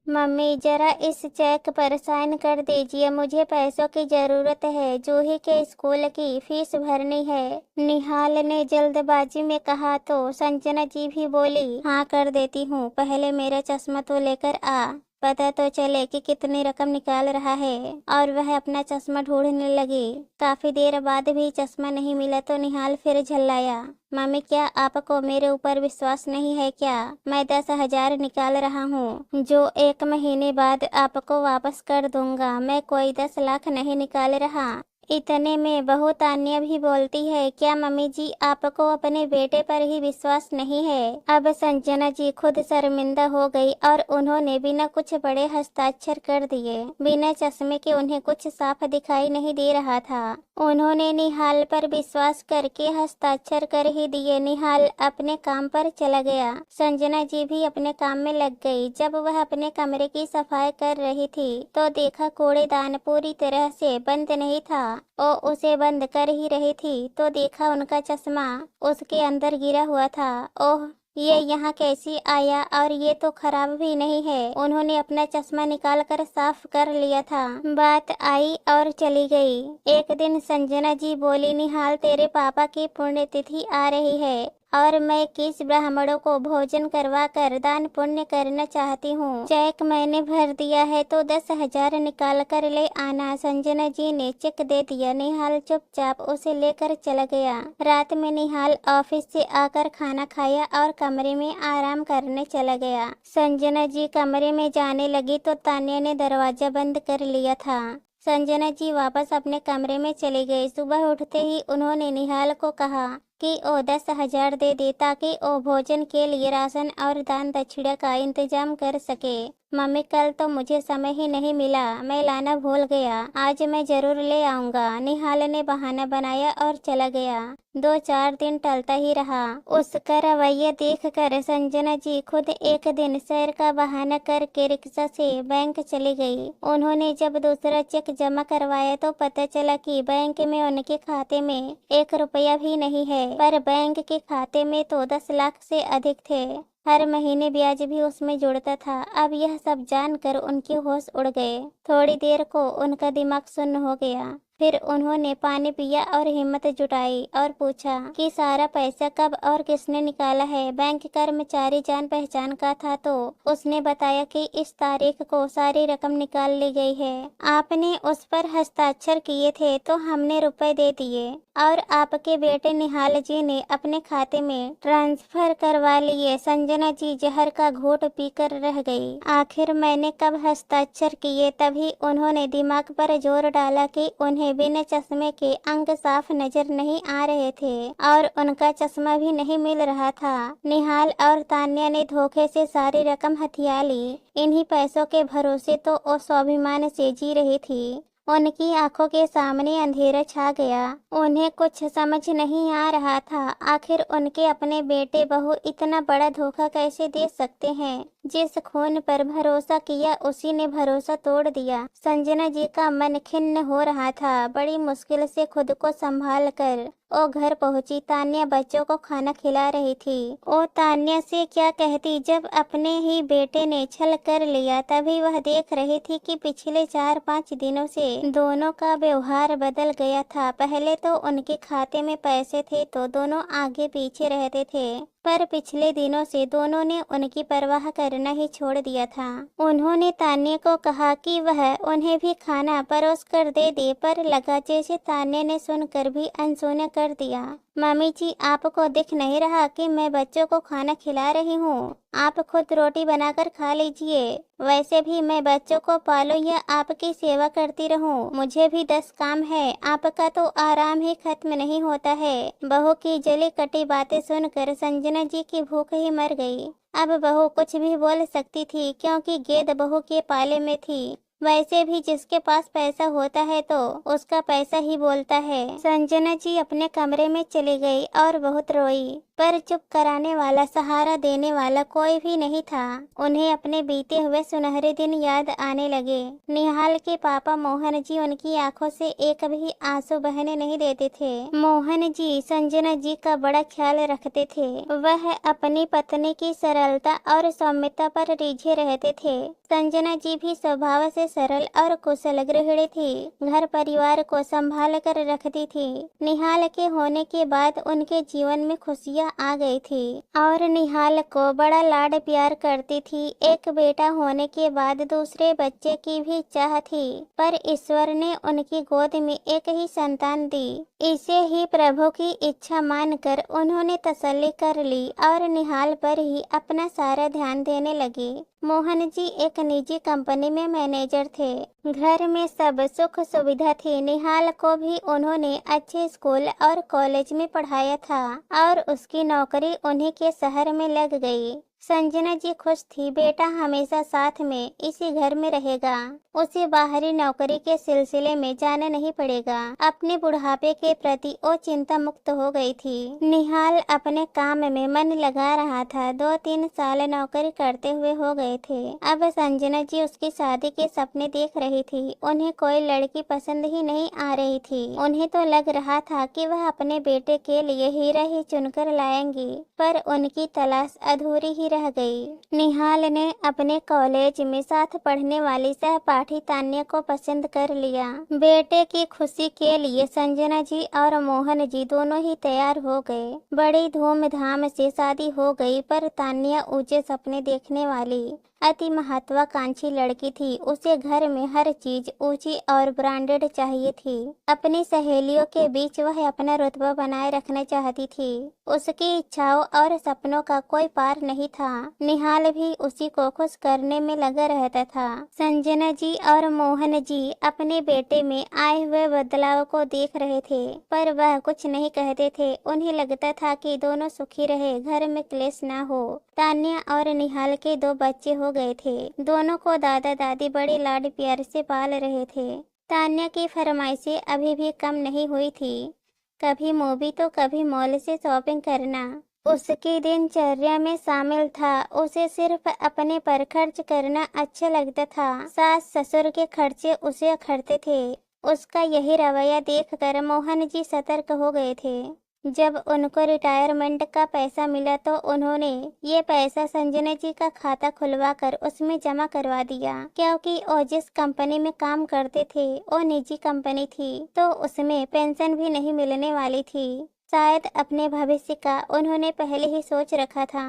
Mummy जरा इस check पर साइन कर दीजिए, मुझे पैसों की जरूरत है, जूही के स्कूल की फीस भरनी है। निहाल ने जल्दबाजी में कहा तो संजना जी भी बोली, हाँ कर देती हूँ, पहले मेरा चश्मा तो लेकर आ, पता तो चले कि कितनी रकम निकाल रहा है। और वह अपना चश्मा ढूंढने लगी। काफी देर बाद भी चश्मा नहीं मिला तो निहाल फिर झल्लाया, मम्मी क्या आपको मेरे ऊपर विश्वास नहीं है क्या? मैं 10,000 निकाल रहा हूँ, जो 1 महीने बाद आपको वापस कर दूंगा, मैं कोई 10 लाख नहीं निकाल रहा। इतने में बहू तान्या भी बोलती है, क्या मम्मी जी आपको अपने बेटे पर ही विश्वास नहीं है? अब संजना जी खुद शर्मिंदा हो गई और उन्होंने बिना कुछ बड़े हस्ताक्षर कर दिए। बिना चश्मे के उन्हें कुछ साफ दिखाई नहीं दे रहा था। उन्होंने निहाल पर विश्वास करके हस्ताक्षर कर ही दिए। निहाल अपने काम पर चला गया। संजना जी भी अपने काम में लग गई। जब वह अपने कमरे की सफाई कर रही थी तो देखा कूड़ेदान पूरी तरह से बंद नहीं था। और उसे बंद कर ही रही थी तो देखा उनका चश्मा उसके अंदर गिरा हुआ था। ओह, ये यहाँ कैसे आया? और ये तो खराब भी नहीं है। उन्होंने अपना चश्मा निकाल कर साफ कर लिया था। बात आई और चली गई। एक दिन संजना जी बोली, निहाल तेरे पापा की पुण्यतिथि आ रही है और मैं किस ब्राह्मणों को भोजन करवा कर दान पुण्य करना चाहती हूँ। चेक मैंने भर दिया है तो 10,000 निकाल कर ले आना। संजना जी ने चेक दे दिया। निहाल चुपचाप उसे लेकर चला गया। रात में निहाल ऑफिस से आकर खाना खाया और कमरे में आराम करने चला गया। संजना जी कमरे में जाने लगी तो तान्या ने दरवाजा बंद कर लिया था। संजना जी वापस अपने कमरे में चली गई। सुबह उठते ही उन्होंने निहाल को कहा कि ओ 10,000 दे दे ताकि ओ भोजन के लिए राशन और दान दक्षिणा का इंतजाम कर सके। मम्मी कल तो मुझे समय ही नहीं मिला, मैं लाना भूल गया, आज मैं जरूर ले आऊंगा। निहाल ने बहाना बनाया और चला गया। 2-4 दिन टलता ही रहा। उसका रवैया देखकर संजना जी खुद एक दिन सैर का बहाना करके रिक्शा से बैंक चली गई। उन्होंने जब दूसरा चेक जमा करवाया तो पता चला कि बैंक में उनके खाते में 1 रुपया भी नहीं है, पर बैंक के खाते में तो 10 लाख से अधिक थे। हर महीने ब्याज भी उसमें जुड़ता था। अब यह सब जानकर उनके होश उड़ गए। थोड़ी देर को उनका दिमाग सुन्न हो गया। फिर उन्होंने पानी पिया और हिम्मत जुटाई और पूछा कि सारा पैसा कब और किसने निकाला है। बैंक कर्मचारी जान पहचान का था तो उसने बताया कि इस तारीख को सारी रकम निकाल ली गई है। आपने उस पर हस्ताक्षर किए थे तो हमने रुपए दे दिए और आपके बेटे निहाल जी ने अपने खाते में ट्रांसफर करवा लिए। संजना जी जहर का घूंट पीकर रह गई। आखिर मैंने कब हस्ताक्षर किए? तभी उन्होंने दिमाग पर जोर डाला कि उन्हें बिना चश्मे के अंग साफ नजर नहीं आ रहे थे और उनका चश्मा भी नहीं मिल रहा था। निहाल और तान्या ने धोखे से सारी रकम हथिया ली। इन्हीं पैसों के भरोसे तो वो स्वाभिमान से जी रही थी। उनकी आंखों के सामने अंधेरा छा गया। उन्हें कुछ समझ नहीं आ रहा था। आखिर उनके अपने बेटे बहू इतना बड़ा धोखा कैसे दे सकते हैं? जिस खून पर भरोसा किया उसी ने भरोसा तोड़ दिया। संजना जी का मन खिन्न हो रहा था। बड़ी मुश्किल से खुद को संभाल कर वो घर पहुंची। तान्या बच्चों को खाना खिला रही थी। वो तान्या से क्या कहती जब अपने ही बेटे ने छल कर लिया। तभी वह देख रही थी कि पिछले 4-5 दिनों से दोनों का व्यवहार बदल गया था। पहले तो उनके खाते में पैसे थे तो दोनों आगे पीछे रहते थे, पर पिछले दिनों से दोनों ने उनकी परवाह करना ही छोड़ दिया था। उन्होंने तान्या को कहा कि वह उन्हें भी खाना परोस कर दे दे, पर लगा जैसे तान्या ने सुनकर भी अनसुना कर दिया। मम्मी जी आपको दिख नहीं रहा कि मैं बच्चों को खाना खिला रही हूँ? आप खुद रोटी बनाकर खा लीजिए। वैसे भी मैं बच्चों को पालूं या आपकी सेवा करती रहूं? मुझे भी 10 काम है। आपका तो आराम ही खत्म नहीं होता है। बहू की जली कटी बातें सुनकर संजना जी की भूख ही मर गई। अब बहू कुछ भी बोल सकती थी क्योंकि गेंद बहू के पाले में थी। वैसे भी जिसके पास पैसा होता है तो उसका पैसा ही बोलता है। संजना जी अपने कमरे में चली गई और बहुत रोई। पर चुप कराने वाला, सहारा देने वाला कोई भी नहीं था। उन्हें अपने बीते हुए सुनहरे दिन याद आने लगे। निहाल के पापा मोहन जी उनकी आंखों से एक भी आंसू बहने नहीं देते थे। मोहन जी संजना जी का बड़ा ख्याल रखते थे। वह अपनी पत्नी की सरलता और सौम्यता पर रिझे रहते थे। संजना जी भी स्वभाव से सरल और कुशल गृहिणी थी। घर परिवार को संभाल कर रखती थी। निहाल के होने के बाद उनके जीवन में खुशियाँ आ गई थी और निहाल को बड़ा लाड प्यार करती थी। एक बेटा होने के बाद दूसरे बच्चे की भी चाह थी, पर ईश्वर ने उनकी गोद में एक ही संतान दी। इसे ही प्रभु की इच्छा मानकर उन्होंने तसल्ली कर ली और निहाल पर ही अपना सारा ध्यान देने लगे। मोहन जी एक निजी कंपनी में मैनेजर थे। घर में सब सुख सुविधा थी। निहाल को भी उन्होंने अच्छे स्कूल और कॉलेज में पढ़ाया था और उसकी नौकरी उन्हीं के शहर में लग गई। संजना जी खुश थी। बेटा हमेशा साथ में इसी घर में रहेगा। उसे बाहरी नौकरी के सिलसिले में जाना नहीं पड़ेगा। अपने बुढ़ापे के प्रति वो चिंता मुक्त हो गई थी। निहाल अपने काम में मन लगा रहा था। 2-3 साल नौकरी करते हुए हो गए थे। अब संजना जी उसकी शादी के सपने देख रही थी। उन्हें कोई लड़की पसंद ही नहीं आ रही थी। उन्हें तो लग रहा था कि वह अपने बेटे के लिए हीरा ही चुनकर लाएंगी, पर उनकी तलाश अधूरी ही रह गई। निहाल ने अपने कॉलेज में साथ पढ़ने वाली सहपाठी तान्या को पसंद कर लिया। बेटे की खुशी के लिए संजना जी और मोहन जी दोनों ही तैयार हो गए। बड़ी धूमधाम से शादी हो गई, पर तान्या ऊंचे सपने देखने वाली अति महत्वाकांक्षी लड़की थी। उसे घर में हर चीज ऊंची और ब्रांडेड चाहिए थी। अपनी सहेलियों के बीच वह अपना रुतबा बनाए रखना चाहती थी। उसकी इच्छाओं और सपनों का कोई पार नहीं था। निहाल भी उसी को खुश करने में लगा रहता था। संजना जी और मोहन जी अपने बेटे में आए हुए बदलाव को देख रहे थे, पर वह कुछ नहीं कहते थे। उन्हें लगता था कि दोनों सुखी रहे, घर में क्लेश ना हो। तान्या और निहाल के 2 बच्चे हो गए थे। दोनों को दादा दादी बड़े लाड प्यार से पाल रहे थे। तान्या की फरमाइशें अभी भी कम नहीं हुई थी। कभी मूवी तो कभी मॉल से शॉपिंग करना उसकी दिनचर्या में शामिल था। उसे सिर्फ अपने पर खर्च करना अच्छा लगता था। सास ससुर के खर्चे उसे अखरते थे। उसका यही रवैया देखकर मोहन जी सतर्क हो गए थे। जब उनको रिटायरमेंट का पैसा मिला तो उन्होंने ये पैसा संजना जी का खाता खुलवाकर उसमें जमा करवा दिया, क्योंकि वो जिस कंपनी में काम करते थे वो निजी कंपनी थी, तो उसमें पेंशन भी नहीं मिलने वाली थी। शायद अपने भविष्य का उन्होंने पहले ही सोच रखा था।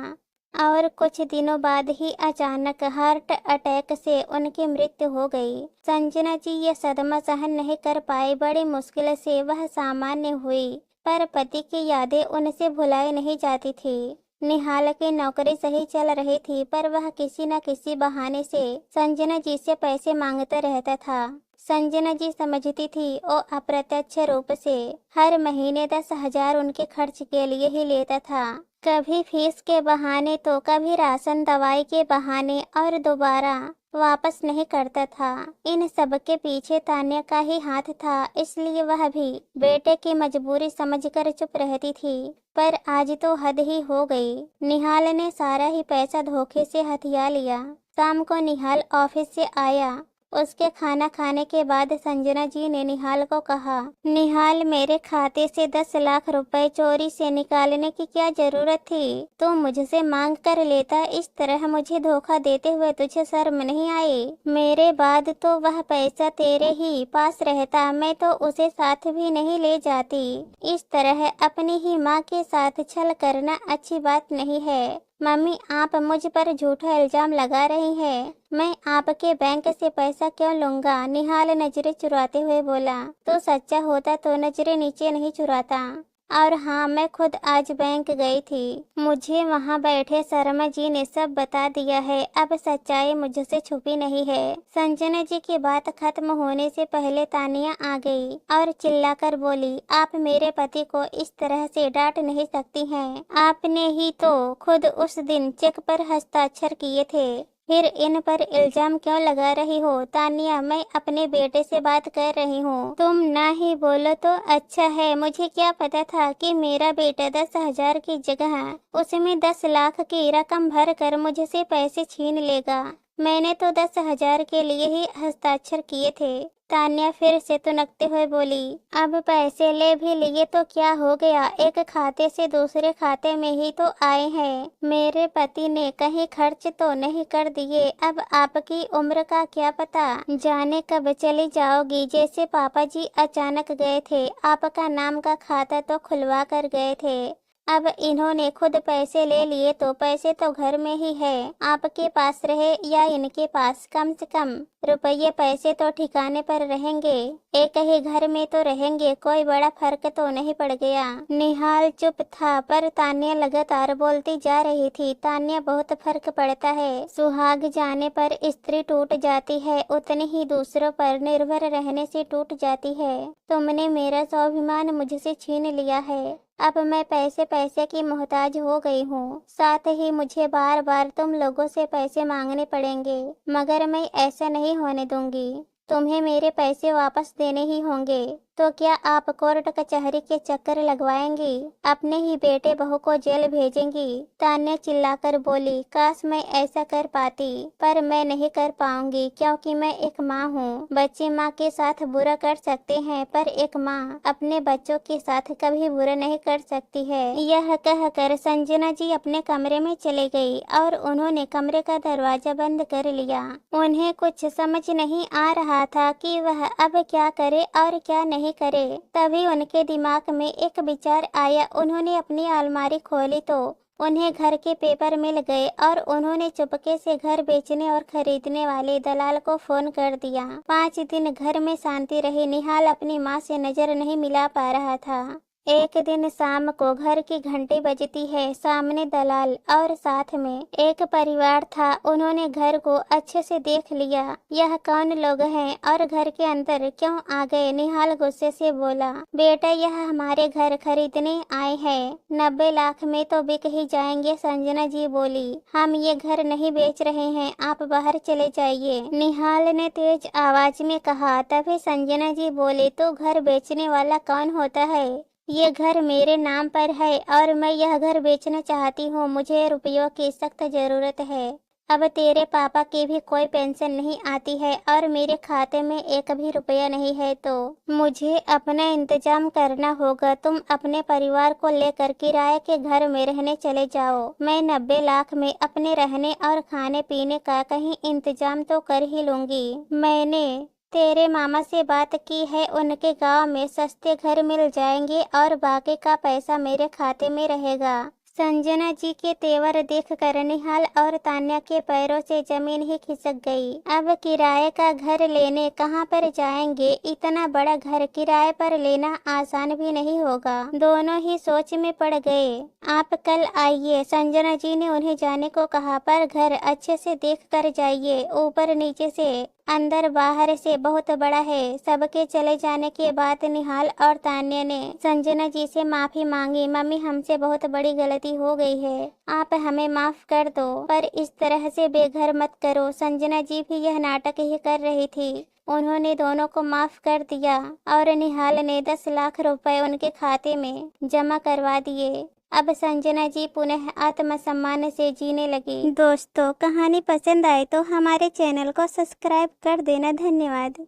और कुछ दिनों बाद ही अचानक हार्ट अटैक से उनकी मृत्यु हो गई। संजना जी ये सदमा सहन नहीं कर पाई। बड़ी मुश्किल से वह सामान्य हुई, पर पति की यादें उनसे भुलाई नहीं जाती थी। निहाल की नौकरी सही चल रही थी, पर वह किसी न किसी बहाने से संजना जी से पैसे मांगता रहता था। संजना जी समझती थी वो अप्रत्यक्ष रूप से हर महीने 10,000 उनके खर्च के लिए ही लेता था। कभी फीस के बहाने तो कभी राशन दवाई के बहाने, और दोबारा वापस नहीं करता था। इन सब के पीछे तान्या का ही हाथ था, इसलिए वह भी बेटे की मजबूरी समझकर चुप रहती थी। पर आज तो हद ही हो गई। निहाल ने सारा ही पैसा धोखे से हथिया लिया। शाम को निहाल ऑफिस से आया। उसके खाना खाने के बाद संजना जी ने निहाल को कहा, निहाल, मेरे खाते से 10 लाख रुपए चोरी से निकालने की क्या जरूरत थी? तू मुझसे मांग कर लेता। इस तरह मुझे धोखा देते हुए तुझे शर्म नहीं आई? मेरे बाद तो वह पैसा तेरे ही पास रहता, मैं तो उसे साथ भी नहीं ले जाती। इस तरह अपनी ही माँ के साथ छल करना अच्छी बात नहीं है। मम्मी, आप मुझ पर झूठा इल्जाम लगा रही हैं। मैं आपके बैंक से पैसा क्यों लूंगा? निहाल नजरें चुराते हुए बोला। तो सच्चा होता तो नजरें नीचे नहीं चुराता। और हाँ, मैं खुद आज बैंक गई थी। मुझे वहाँ बैठे शर्मा जी ने सब बता दिया है। अब सच्चाई मुझसे छुपी नहीं है। संजना जी की बात खत्म होने से पहले तानिया आ गई और चिल्लाकर बोली, आप मेरे पति को इस तरह से डांट नहीं सकती हैं। आपने ही तो खुद उस दिन चेक पर हस्ताक्षर किए थे। फिर इन पर इल्जाम क्यों लगा रही हो? तानिया, मैं अपने बेटे से बात कर रही हूँ, तुम ना ही बोलो तो अच्छा है। मुझे क्या पता था कि मेरा बेटा 10,000 की जगह उसमें 10 लाख की रकम भर कर मुझसे पैसे छीन लेगा। मैंने तो 10,000 के लिए ही हस्ताक्षर किए थे। तान्या फिर से तुनकते हुए बोली, अब पैसे ले भी लिए तो क्या हो गया, एक खाते से दूसरे खाते में ही तो आए हैं। मेरे पति ने कहीं खर्च तो नहीं कर दिए। अब आपकी उम्र का क्या पता, जाने कब चली जाओगी। जैसे पापा जी अचानक गए थे, आपका नाम का खाता तो खुलवा कर गए थे। अब इन्होंने खुद पैसे ले लिए तो पैसे तो घर में ही है। आपके पास रहे या इनके पास, कम से कम रुपये पैसे तो ठिकाने पर रहेंगे। एक ही घर में तो रहेंगे, कोई बड़ा फर्क तो नहीं पड़ गया। निहाल चुप था, पर तान्या लगातार बोलती जा रही थी। तान्या, बहुत फर्क पड़ता है। सुहाग जाने पर स्त्री टूट जाती है, उतनी ही दूसरों पर निर्भर रहने से टूट जाती है। तुमने मेरा स्वाभिमान मुझसे छीन लिया है। अब मैं पैसे पैसे की मोहताज हो गई हूँ। साथ ही मुझे बार बार तुम लोगों से पैसे मांगने पड़ेंगे, मगर मैं ऐसा नहीं होने दूंगी। तुम्हें मेरे पैसे वापस देने ही होंगे। तो क्या आप कोर्ट कचहरी के चक्कर लगवाएंगी? अपने ही बेटे बहू को जेल भेजेंगी? तान्या चिल्लाकर बोली, काश मैं ऐसा कर पाती, पर मैं नहीं कर पाऊंगी, क्योंकि मैं एक माँ हूँ। बच्चे माँ के साथ बुरा कर सकते हैं, पर एक माँ अपने बच्चों के साथ कभी बुरा नहीं कर सकती है। यह कहकर संजना जी अपने कमरे में चले गई और उन्होंने कमरे का दरवाजा बंद कर लिया। उन्हें कुछ समझ नहीं आ रहा था कि वह अब क्या करे और क्या नहीं करे। तभी उनके दिमाग में एक विचार आया। उन्होंने अपनी अलमारी खोली तो उन्हें घर के पेपर मिल गए और उन्होंने चुपके से घर बेचने और खरीदने वाले दलाल को फोन कर दिया। 5 दिन घर में शांति रही। निहाल अपनी माँ से नजर नहीं मिला पा रहा था। एक दिन शाम को घर की घंटी बजती है। सामने दलाल और साथ में एक परिवार था। उन्होंने घर को अच्छे से देख लिया। यह कौन लोग हैं और घर के अंदर क्यों आ गए? निहाल गुस्से से बोला, बेटा, यह हमारे घर खरीदने आए हैं। 90 लाख में तो बिक ही जाएंगे। संजना जी बोली, हम ये घर नहीं बेच रहे हैं, आप बाहर चले जाइए। निहाल ने तेज आवाज में कहा। तभी संजना जी बोले, तो घर बेचने वाला कौन होता है? ये घर मेरे नाम पर है और मैं यह घर बेचना चाहती हूँ। मुझे रुपयों की सख्त जरूरत है। अब तेरे पापा की भी कोई पेंशन नहीं आती है और मेरे खाते में एक भी रुपया नहीं है, तो मुझे अपना इंतजाम करना होगा। तुम अपने परिवार को लेकर किराए के घर में रहने चले जाओ। मैं 90 लाख में अपने रहने और खाने पीने का कहीं इंतजाम तो कर ही लूंगी। मैंने तेरे मामा से बात की है, उनके गांव में सस्ते घर मिल जाएंगे और बाकी का पैसा मेरे खाते में रहेगा। संजना जी के तेवर देखकर निहाल और तान्या के पैरों से जमीन ही खिसक गई। अब किराए का घर लेने कहाँ पर जाएंगे? इतना बड़ा घर किराए पर लेना आसान भी नहीं होगा। दोनों ही सोच में पड़ गए। आप कल आइए, संजना जी ने उन्हें जाने को कहा, पर घर अच्छे से देख कर जाइए। ऊपर नीचे से अंदर बाहर से बहुत बड़ा है। सबके चले जाने के बाद निहाल और तान्या ने संजना जी से माफी मांगी। मम्मी, हमसे बहुत बड़ी गलती हो गई है, आप हमें माफ कर दो, पर इस तरह से बेघर मत करो। संजना जी भी यह नाटक ही कर रही थी। उन्होंने दोनों को माफ कर दिया और निहाल ने 10 लाख रुपए उनके खाते में जमा करवा दिए। अब संजना जी पुनः आत्मसम्मान से जीने लगी। दोस्तों, कहानी पसंद आए तो हमारे चैनल को सब्सक्राइब कर देना। धन्यवाद।